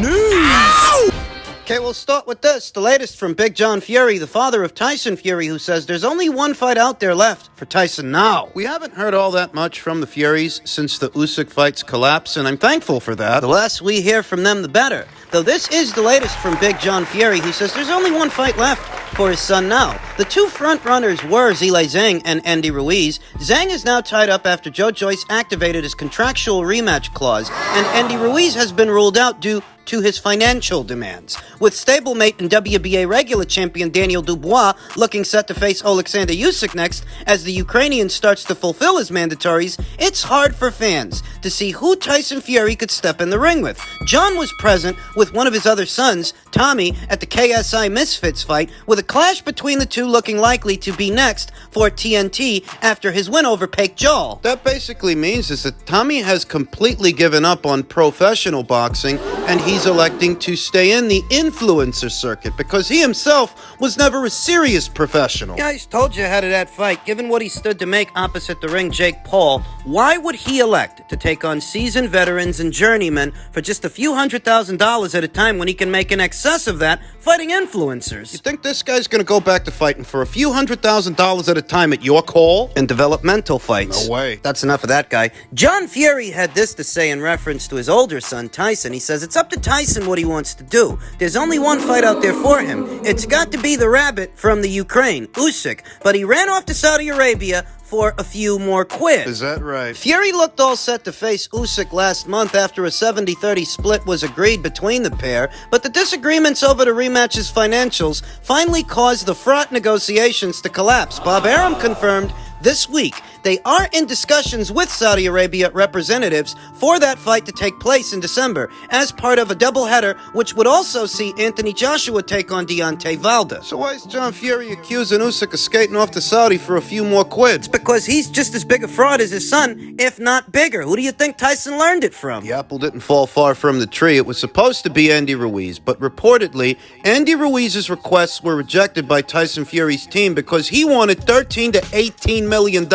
News! Okay, we'll start with this. The latest from Big John Fury, the father of Tyson Fury, who says there's only one fight out there left for Tyson now. We haven't heard all that much from the Furies since the Usyk fight's collapse, and I'm thankful for that. The less we hear from them, the better. Though this is the latest from Big John Fury, who says there's only one fight left for his son now. The two front-runners were Zhang and Andy Ruiz. Zhang is now tied up after Joe Joyce activated his contractual rematch clause, and Andy Ruiz has been ruled out due to his financial demands. With stablemate and WBA regular champion Daniel Dubois looking set to face Alexander Usyk next, as the Ukrainian starts to fulfill his mandatories, it's hard for fans to see who Tyson Fury could step in the ring with. John was present with one of his other sons, Tommy, at the KSI Misfits fight, with a clash between the two looking likely to be next for TNT after his win over Pake Jol. That basically means is that Tommy has completely given up on professional boxing, and he's electing to stay in the influencer circuit because he himself was never a serious professional. Guys, told you how to that fight. Given what he stood to make opposite the ring Jake Paul, why would he elect to take on seasoned veterans and journeymen for just a few $100,000 at a time when he can make in excess of that fighting influencers? You think this guy's gonna go back to fighting for a few $100,000 at a time at your call? And developmental fights. No way. That's enough of that guy. John Fury had this to say in reference to his older son, Tyson. He says, it's up to Tyson what he wants to do. There's only one fight out there for him. It's got to be the rabbit from the Ukraine, Usyk. But he ran off to Saudi Arabia for a few more quid. Is that right? Fury looked all set to face Usyk last month after a 70-30 split was agreed between the pair, but the disagreements over the rematch's financials finally caused the fraught negotiations to collapse. Bob Arum confirmed this week they are in discussions with Saudi Arabia representatives for that fight to take place in December as part of a doubleheader, which would also see Anthony Joshua take on Deontay Wilder. So why is John Fury accusing Usyk of skating off to Saudi for a few more quids? It's because he's just as big a fraud as his son, if not bigger. Who do you think Tyson learned it from? The apple didn't fall far from the tree. It was supposed to be Andy Ruiz, but reportedly, Andy Ruiz's requests were rejected by Tyson Fury's team because he wanted $13 to $18 million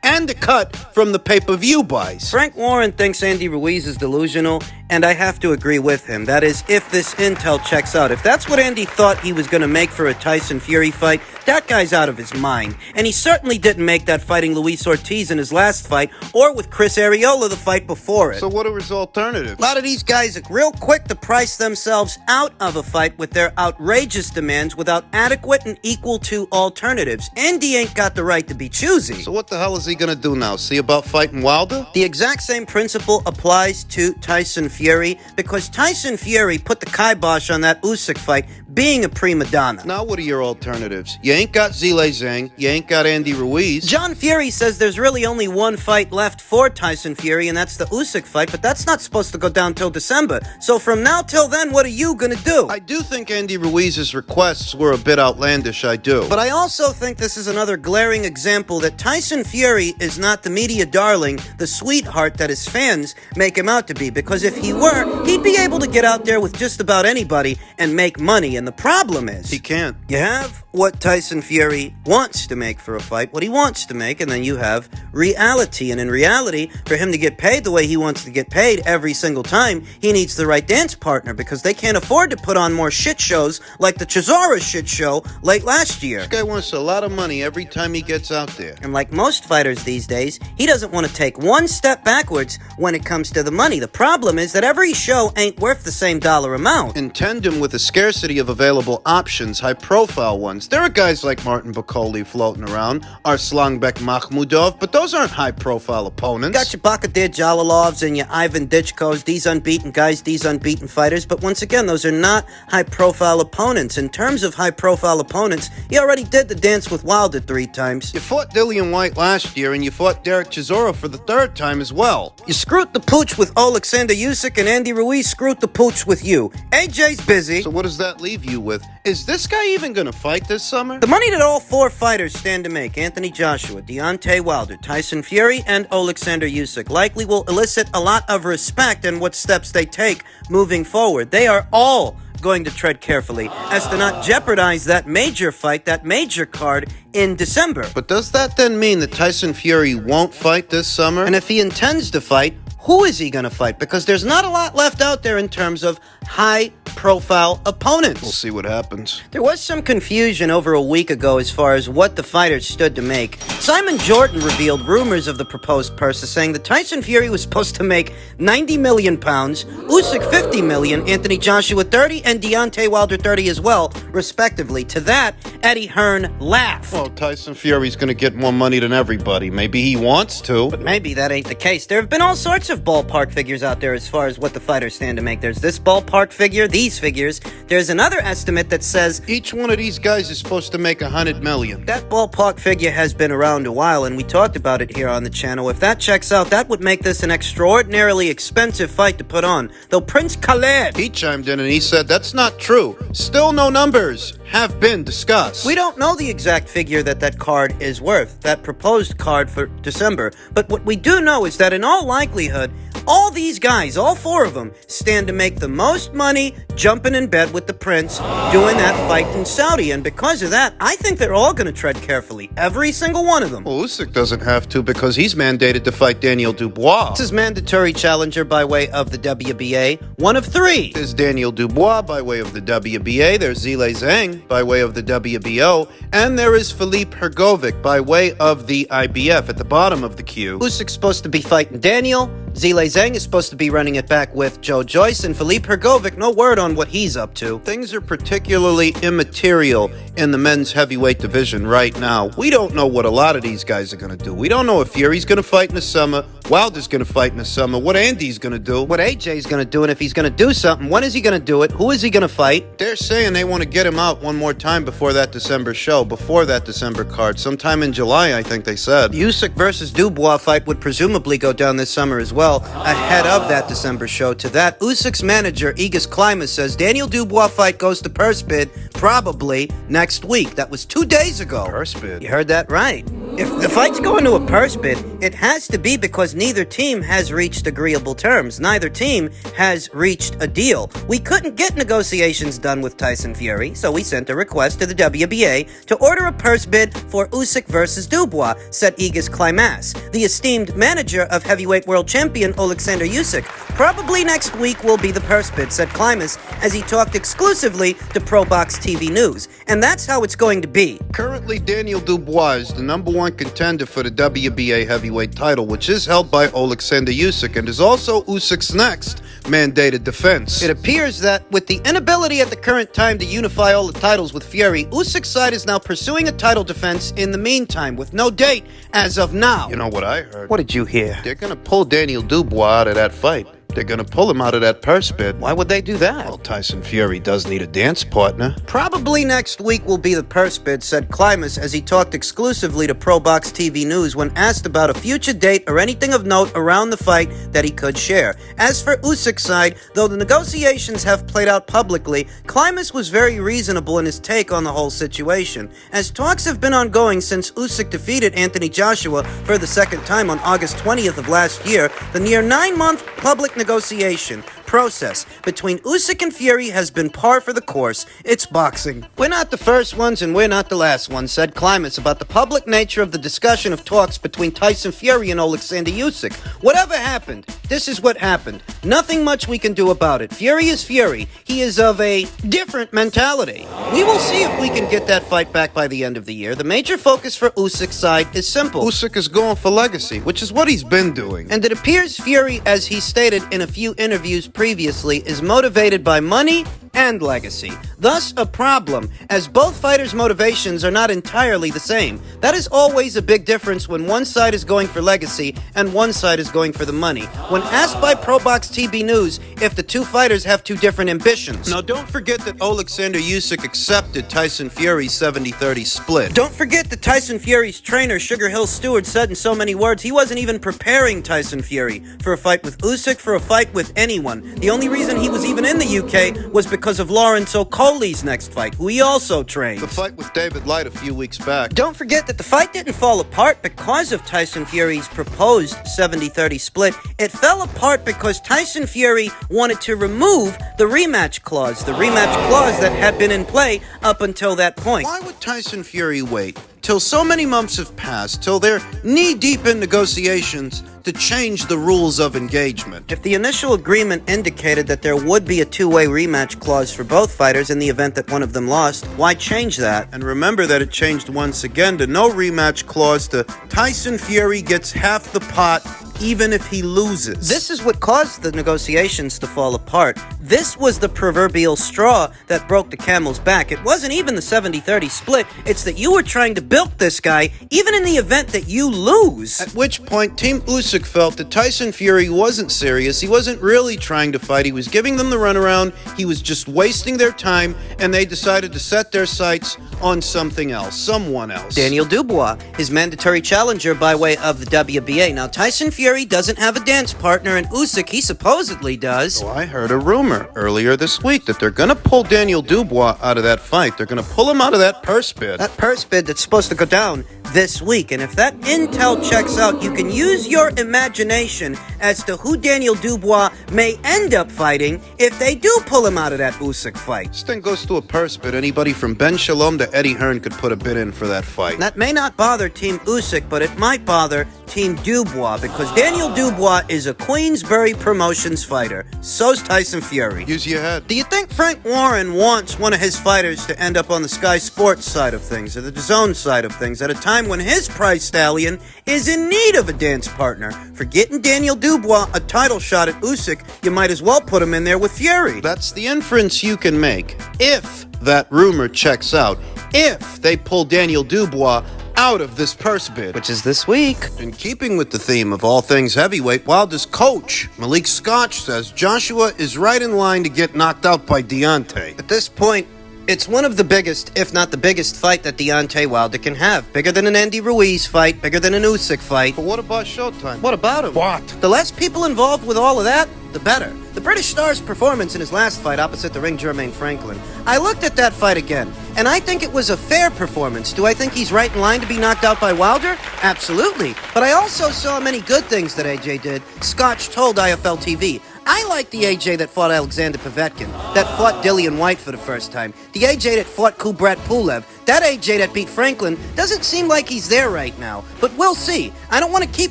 and a cut from the pay-per-view buys. Frank Warren thinks Andy Ruiz is delusional, and I have to agree with him. That is, if this intel checks out. If that's what Andy thought he was going to make for a Tyson Fury fight, that guy's out of his mind. And he certainly didn't make that fighting Luis Ortiz in his last fight, or with Chris Arreola the fight before it. So what are his alternatives? A lot of these guys are real quick to price themselves out of a fight with their outrageous demands without adequate and equal to alternatives. Andy ain't got the right to be choosy. So what the hell is he gonna do now? See about fighting Wilder? The exact same principle applies to Tyson Fury, because Tyson Fury put the kibosh on that Usyk fight being a prima donna. Now what are your alternatives? You ain't got Zhang, you ain't got Andy Ruiz. John Fury says there's really only one fight left for Tyson Fury, and that's the Usyk fight, but that's not supposed to go down till December. So from now till then, what are you gonna do? I do think Andy Ruiz's requests were a bit outlandish, I do. But I also think this is another glaring example that Tyson Fury is not the media darling, the sweetheart that his fans make him out to be, because if he were, he'd be able to get out there with just about anybody and make money. And the problem is, he can't. You have what Tyson Fury wants to make for a fight, what he wants to make, and then you have reality. And in reality, for him to get paid the way he wants to get paid every single time, he needs the right dance partner, because they can't afford to put on more shit shows like the Chisora shit show late last year. This guy wants a lot of money every time he gets out there. And like most fighters these days, he doesn't want to take one step backwards when it comes to the money. The problem is that every show ain't worth the same dollar amount. In tandem with the scarcity of available options, high-profile ones, there are guys like Martin Bakoli floating around, Arslanbek Makhmudov, but those aren't high-profile opponents. Got your Bakadir Jalalovs and your Ivan Ditchkos, these unbeaten guys, these unbeaten fighters, but once again, those are not high-profile opponents. In terms of high-profile opponents, he already did the dance with Wilder 3 times. You fought Dillian White last year, and you fought Derek Chisora for the 3rd time as well. You screwed the pooch with Alexander Usyk, and Andy Ruiz screwed the pooch with you. AJ's busy. So what does that leave you with? Is this guy even gonna fight this summer? The money that all 4 fighters stand to make, Anthony Joshua, Deontay Wilder, Tyson Fury, and Alexander Usyk, likely will elicit a lot of respect in what steps they take moving forward. They are all going to tread carefully as to not jeopardize that major fight, that major card in December. But does that then mean that Tyson Fury won't fight this summer? And if he intends to fight, who is he going to fight? Because there's not a lot left out there in terms of high-profile opponents. We'll see what happens. There was some confusion over a week ago as far as what the fighters stood to make. Simon Jordan revealed rumors of the proposed purse, saying that Tyson Fury was supposed to make 90 million pounds, Usyk 50 million, Anthony Joshua 30, and Deontay Wilder 30 as well, respectively. To that, Eddie Hearn laughed. Well, Tyson Fury's going to get more money than everybody. Maybe he wants to. But maybe that ain't the case. There have been all sorts of ballpark figures out there as far as what the fighters stand to make. There's this ballpark figure, these figures. There's another estimate that says each one of these guys is supposed to make 100 million. That ballpark figure has been around a while, and we talked about it here on the channel. If that checks out, that would make this an extraordinarily expensive fight to put on. Though Prince Khaled, he chimed in and he said that's not true. Still no numbers have been discussed. We don't know the exact figure that card is worth, that proposed card for December. But what we do know is that in all likelihood, all these guys, all four of them, stand to make the most money jumping in bed with the prince doing that fight in Saudi. And because of that, I think they're all going to tread carefully. Every single one of them. Well, Usyk doesn't have to because he's mandated to fight Daniel Dubois. This is mandatory challenger by way of the WBA. One of three. There's Daniel Dubois by way of the WBA. There's Zhilei Zhang by way of the WBO. And there is Filip Hrgovic by way of the IBF at the bottom of the queue. Usyk's supposed to be fighting Daniel. Zhilei Zhang is supposed to be running it back with Joe Joyce, and Filip Hrgovic, no word on what he's up to. Things are particularly immaterial in the men's heavyweight division right now. We don't know what a lot of these guys are going to do. We don't know if Fury's going to fight in the summer, Wilder's going to fight in the summer, what Andy's going to do, what AJ's going to do, and if he's going to do something, when is he going to do it, who is he going to fight? They're saying they want to get him out one more time before that December show, before that December card, sometime in July, I think they said. The Usyk versus Dubois fight would presumably go down this summer as well, ahead of that December show. To that, Usyk's manager, Aegis Klimas, says Daniel Dubois fight goes to purse bid probably next week. That was 2 days ago. Purse bid? You heard that right. If the fight's going to a purse bid, it has to be because neither team has reached agreeable terms. Neither team has reached a deal. We couldn't get negotiations done with Tyson Fury, so we sent a request to the WBA to order a purse bid for Usyk versus Dubois, said Aegis Klimas, the esteemed manager of heavyweight world champion Alexander Usyk. Probably next week will be the purse bid, said Klimas, as he talked exclusively to ProBox TV News. And that's how it's going to be. Currently, Daniel Dubois is the #1 contender for the WBA heavyweight title, which is held by Alexander Usyk, and is also Usyk's next mandated defense. It appears that with the inability at the current time to unify all the titles with Fury, Usyk's side is now pursuing a title defense in the meantime, with no date as of now. You know what I heard? What did you hear? They're going to pull Daniel Dubois out of that fight. They're going to pull him out of that purse bid. Why would they do that? Well, Tyson Fury does need a dance partner. Probably next week will be the purse bid, said Klimas, as he talked exclusively to ProBox TV News when asked about a future date or anything of note around the fight that he could share. As for Usyk's side, though the negotiations have played out publicly, Klimas was very reasonable in his take on the whole situation. As talks have been ongoing since Usyk defeated Anthony Joshua for the second time on August 20th of last year, the near 9-month public negotiation process between Usyk and Fury has been par for the course. It's boxing. We're not the first ones and we're not the last ones, said Klimas about the public nature of the discussion of talks between Tyson Fury and Alexander Usyk. Whatever happened, this is what happened. Nothing much we can do about it. Fury is Fury. He is of a different mentality. We will see if we can get that fight back by the end of the year. The major focus for Usyk's side is simple. Usyk is going for legacy, which is what he's been doing. And it appears Fury, as he stated in a few interviews previously, is motivated by money and legacy. Thus, a problem, as both fighters' motivations are not entirely the same. That is always a big difference when one side is going for legacy and one side is going for the money. When asked by ProBox TV News if the two fighters have two different ambitions. Now, don't forget that Alexander Usyk accepted Tyson Fury's 70-30 split. Don't forget that Tyson Fury's trainer, Sugar Hill Stewart, said in so many words he wasn't even preparing Tyson Fury for a fight with Usyk, for a fight with anyone. The only reason he was even in the UK was because of Lawrence Okolie's next fight, who he also trained. The fight with David Light a few weeks back. Don't forget that the fight didn't fall apart because of Tyson Fury's proposed 70-30 split. It fell apart because Tyson Fury wanted to remove the rematch clause that had been in play up until that point. Why would Tyson Fury wait till so many months have passed, till they're knee-deep in negotiations to change the rules of engagement. If the initial agreement indicated that there would be a two-way rematch clause for both fighters in the event that one of them lost, why change that? And remember that it changed once again to no rematch clause to Tyson Fury gets half the pot even if he loses. This is what caused the negotiations to fall apart. This was the proverbial straw that broke the camel's back. It wasn't even the 70-30 split. It's that you were trying to bilk this guy even in the event that you lose. At which point, Team Usyk felt that Tyson Fury wasn't serious. He wasn't really trying to fight. He was giving them the runaround. He was just wasting their time, and they decided to set their sights on something else, someone else. Daniel Dubois, his mandatory challenger by way of the WBA. Now, Tyson Fury doesn't have a dance partner, and Usyk, he supposedly does. So I heard a rumor earlier this week that they're going to pull Daniel Dubois out of that fight. They're going to pull him out of that purse bid. That purse bid that's supposed to go down this week. And if that intel checks out, you can use your imagination as to who Daniel Dubois may end up fighting if they do pull him out of that Usyk fight. This thing goes to a purse bid. Anybody from Ben Shalom to Eddie Hearn could put a bid in for that fight. That may not bother Team Usyk, but it might bother Team Dubois, because Daniel Dubois is a Queensberry Promotions fighter. So's Tyson Fury. Use your head. Do you think Frank Warren wants one of his fighters to end up on the Sky Sports side of things, or the DAZN side of things, at a time when his prize stallion is in need of a dance partner? For getting Daniel Dubois a title shot at Usyk, you might as well put him in there with Fury. That's the inference you can make. If that rumor checks out, if they pull Daniel Dubois out of this purse bid. Which is this week. In keeping with the theme of all things heavyweight, Wilder's coach, Malik Scotch, says Joshua is right in line to get knocked out by Deontay. At this point, it's one of the biggest, if not the biggest, fight that Deontay Wilder can have. Bigger than an Andy Ruiz fight, bigger than an Usyk fight. But what about Showtime? What about him? What? The less people involved with all of that, the better. The British star's performance in his last fight opposite the ring Jermaine Franklin. I looked at that fight again, and I think it was a fair performance. Do I think he's right in line to be knocked out by Wilder? Absolutely. But I also saw many good things that AJ did. Scotch told IFL TV, I like the AJ that fought Alexander Povetkin, that fought Dillian White for the first time, the AJ that fought Kubrat Pulev. That AJ that beat Franklin doesn't seem like he's there right now, but we'll see. I don't want to keep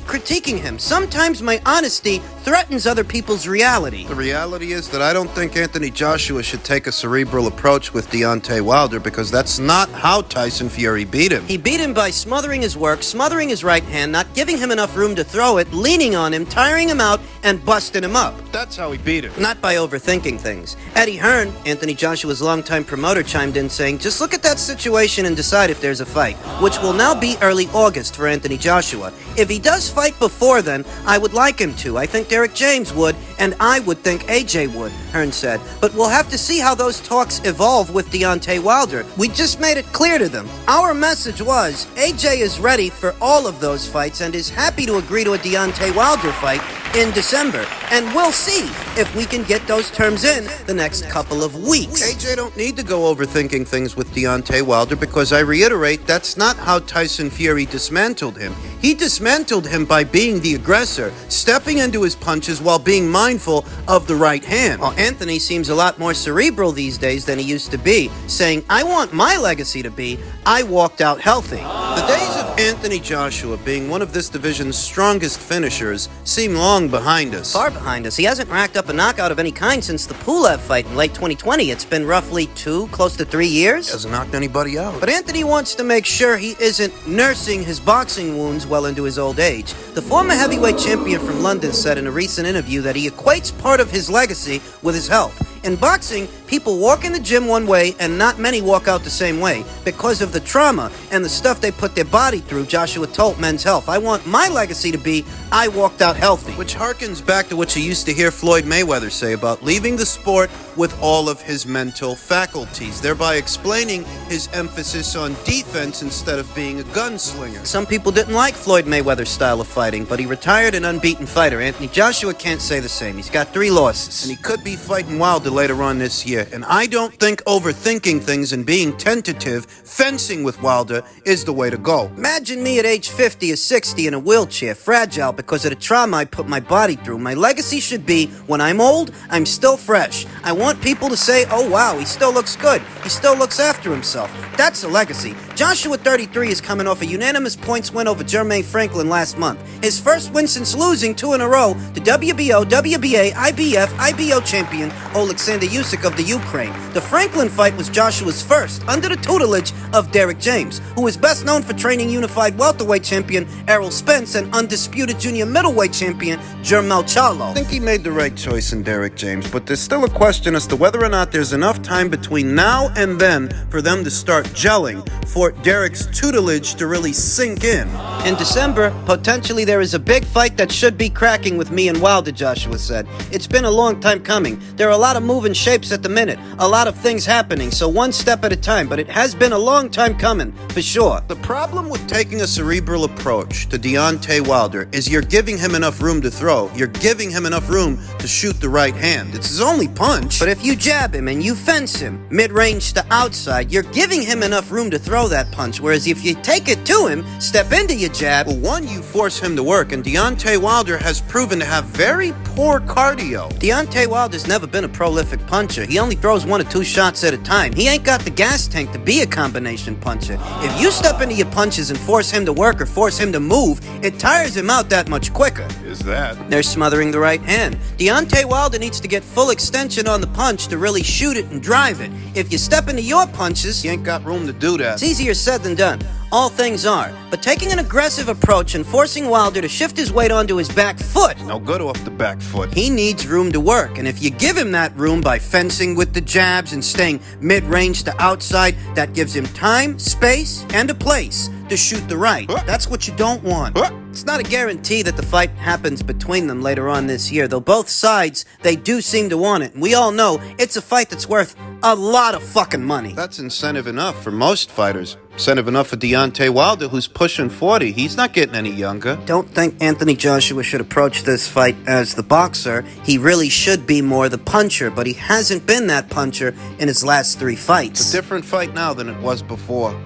critiquing him. Sometimes my honesty threatens other people's reality. The reality is that I don't think Anthony Joshua should take a cerebral approach with Deontay Wilder, because that's not how Tyson Fury beat him. He beat him by smothering his work, smothering his right hand, not giving him enough room to throw it, leaning on him, tiring him out, and busting him up. That's how he beat him. Not by overthinking things. Eddie Hearn, Anthony Joshua's longtime promoter, chimed in saying, just look at that situation and decide if there's a fight, which will now be early August for Anthony Joshua. If he does fight before then, I would like him to. I think Derek James would, and I would think AJ would, Hearn said. But we'll have to see how those talks evolve with Deontay Wilder. We just made it clear to them. Our message was, AJ is ready for all of those fights and is happy to agree to a Deontay Wilder fight in December. And we'll see if we can get those terms in the next couple of weeks. AJ don't need to go overthinking things with Deontay Wilder, because I reiterate, that's not how Tyson Fury dismantled him. He dismantled him by being the aggressor, stepping into his punches while being mindful of the right hand. Well, Anthony seems a lot more cerebral these days than he used to be, saying, I want my legacy to be, I walked out healthy. The days of Anthony Joshua being one of this division's strongest finishers seem long behind us. Far behind us. He hasn't racked up a knockout of any kind since the Pulev fight in late 2020. It's been roughly 2, close to 3 years. Hasn't knocked anybody out. But Anthony wants to make sure he isn't nursing his boxing wounds well into his old age. The former heavyweight champion from London said in a recent interview that he equates part of his legacy with his health. In boxing, people walk in the gym one way and not many walk out the same way because of the trauma and the stuff they put their body through. Joshua told Men's Health, I want my legacy to be, I walked out healthy. Which harkens back to what you used to hear Floyd Mayweather say about leaving the sport with all of his mental faculties, thereby explaining his emphasis on defense instead of being a gunslinger. Some people didn't like Floyd Mayweather's style of fighting, but he retired an unbeaten fighter. Anthony Joshua can't say the same. He's got 3 losses. And he could be fighting Wilder later on this year. here, and I don't think overthinking things and being tentative, fencing with Wilder, is the way to go. Imagine me at age 50 or 60 in a wheelchair, fragile because of the trauma I put my body through. My legacy should be, when I'm old, I'm still fresh. I want people to say, oh wow, he still looks good. He still looks after himself. That's a legacy. Joshua 33 is coming off a unanimous points win over Jermaine Franklin last month. His first win since losing 2 in a row to WBO, WBA, IBF, IBO champion Alexander Usyk of the Ukraine. The Franklin fight was Joshua's first, under the tutelage of Derek James, who is best known for training unified welterweight champion Errol Spence and undisputed junior middleweight champion Jermell Charlo. I think he made the right choice in Derek James, but there's still a question as to whether or not there's enough time between now and then for them to start gelling, for Derek's tutelage to really sink in. In December, potentially there is a big fight that should be cracking with me and Wilder, Joshua said. It's been a long time coming. There are a lot of moving shapes at the minute, a lot of things happening, so one step at a time, but it has been a long time coming, for sure. The problem with taking a cerebral approach to Deontay Wilder is you're giving him enough room to throw. You're giving him enough room to shoot the right hand. It's his only punch. But if you jab him and you fence him, mid-range to outside, you're giving him enough room to throw that punch, whereas if you take it to him, step into your jab... Well, one, you force him to work, and Deontay Wilder has proven to have very poor cardio. Deontay Wilder's never been a prolific puncher. He only throws 1 or 2 shots at a time. He ain't got the gas tank to be a combination puncher. If you step into your punches and force him to work or force him to move, it tires him out that much quicker. Is that? They're smothering the right hand. Deontay Wilder needs to get full extension on the punch to really shoot it and drive it. If you step into your punches, You ain't got room to do that. it's easier said than done. All things are. But taking an aggressive approach and forcing Wilder to shift his weight onto his back foot, No good off the back foot. he needs room to work. And if you give him that room by fencing with the jabs and staying mid-range to outside, that gives him time, space, and a place to shoot the right. That's what you don't want. It's not a guarantee that the fight happens between them later on this year, though both sides, they do seem to want it. And we all know it's a fight that's worth a lot of fucking money. That's incentive enough for most fighters. Incentive enough for Deontay Wilder, who's pushing 40. He's not getting any younger. Don't think Anthony Joshua should approach this fight as the boxer. He really should be more the puncher, but he hasn't been that puncher in his last 3 fights. It's a different fight now than it was before.